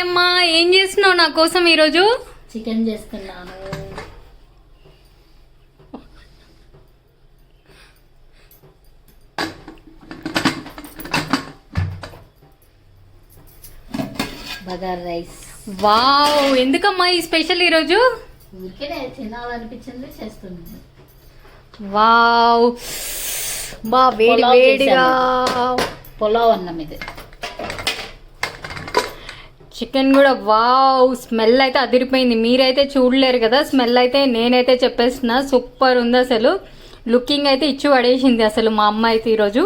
అమ్మా, ఏం చేస్తున్నావు నా కోసం ఈరోజు? చికెన్ చేస్తున్నాను. బగార్ రైస్. వావ్, ఎందుకమ్మా ఈ స్పెషల్ ఈరోజు? ఊరికే తినాలనిపించింది చేస్తున్నాను. వావ్, బా వేడి వేడిగా పులావ్ అన్నం ఇది. చికెన్ కూడా వావ్, స్మెల్ అయితే అదిరిపోయింది. మీరైతే చూడలేరు కదా స్మెల్ అయితే, నేనైతే చెప్పేస్తున్నా సూపర్ ఉంది అసలు. లుకింగ్ అయితే ఇచ్చి పడేసింది అసలు మా అమ్మ అయితే ఈరోజు.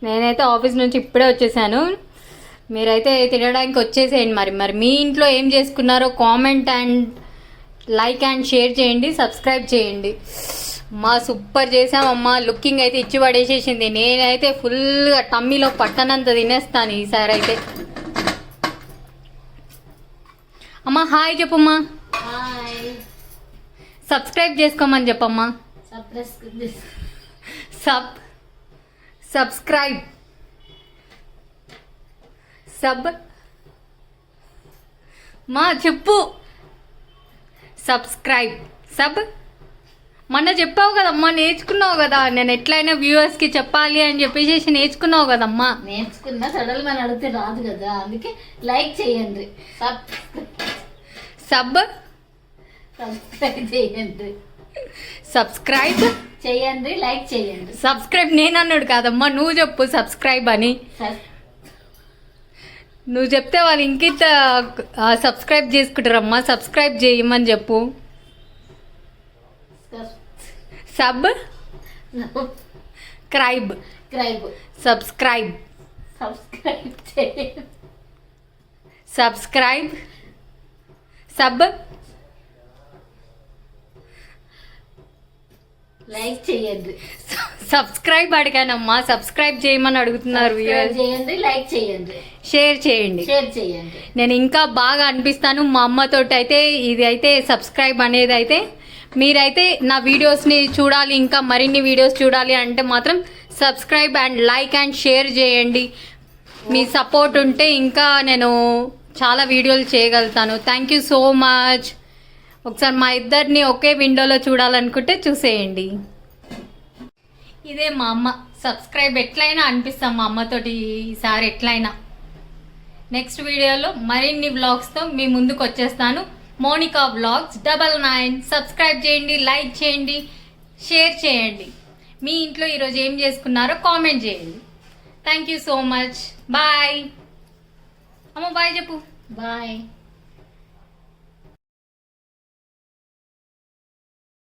నేనైతే ఆఫీస్ నుంచి ఇప్పుడే వచ్చేసాను. మీరైతే తినడానికి వచ్చేసేయండి. మరి మీ ఇంట్లో ఏం చేసుకున్నారో comment and like and share చేయండి, సబ్స్క్రైబ్ చేయండి. మా సూపర్ చేసామమ్మా. లుకింగ్ అయితే ఇచ్చి పడేసేసింది. నేనైతే ఫుల్గా టమ్మీలో పట్టనంత తినేస్తాను ఈసారి అయితే. అమ్మా హాయ్ చెప్పమ్మా. హాయ్. సబ్స్క్రైబ్ చేసుకోమని చెప్పమ్మా. సబ్స్క్రైబ్ మా చెప్పు. సబ్స్క్రైబ్ మొన్న చెప్పావు కదమ్మా, నేర్చుకున్నావు కదా. నేను ఎట్లయినా వ్యూవర్స్కి చెప్పాలి అని చెప్పేసి నేర్చుకున్నావు కదమ్మా. నేర్చుకున్నా, సడల్ మన అడిగితే రాదు కదా, అందుకే లైక్ చేయండి, సబ్స్క్రైబ్ చేయండి, సబ్స్క్రైబ్ చేయండి, లైక్ చేయండి. సబ్స్క్రైబ్ నేను అన్నాడు కాదమ్మా, నువ్వు చెప్పు సబ్స్క్రైబ్ అని. నువ్వు చెప్తే వాళ్ళు ఇంకింత సబ్స్క్రైబ్ చేసుకుంటారమ్మా. సబ్స్క్రైబ్ చేయమని చెప్పు. సబ్స్క్రైబ్ లైక్ చేయండి. సబ్స్క్రైబ్ అడిగానమ్మా, సబ్స్క్రైబ్ చేయమని అడుగుతున్నారు. చేయండి, లైక్ చేయండి, షేర్ చేయండి. నేను ఇంకా బాగా అనిపిస్తాను మా అమ్మతోటి అయితే. ఇది అయితే సబ్స్క్రైబ్ అనేది అయితే, మీరైతే నా వీడియోస్ని చూడాలి, ఇంకా మరిన్ని వీడియోస్ చూడాలి అంటే మాత్రం subscribe and like and share చేయండి. మీ సపోర్ట్ ఉంటే ఇంకా నేను చాలా వీడియోలు చేయగలుగుతాను. Thank you so much. ఒకసారి మా ఇద్దరిని ఒకే విండోలో చూడాలనుకుంటే చూసేయండి. ఇదే మా అమ్మ. సబ్స్క్రైబ్ ఎట్లయినా అనిపిస్తాం మా అమ్మతోటి ఈసారి ఎట్లయినా. నెక్స్ట్ వీడియోలో మరిన్ని వ్లాగ్స్తో మీ ముందుకు వచ్చేస్తాను. మోనికా వ్లాగ్స్ 99. సబ్స్క్రైబ్ చేయండి, లైక్ చేయండి, షేర్ చేయండి. మీ ఇంట్లో ఈరోజు ఏం చేసుకున్నారో కామెంట్ చేయండి. Thank you so much. Bye అమ్మ. బాయ్ చెప్పు. బాయ్.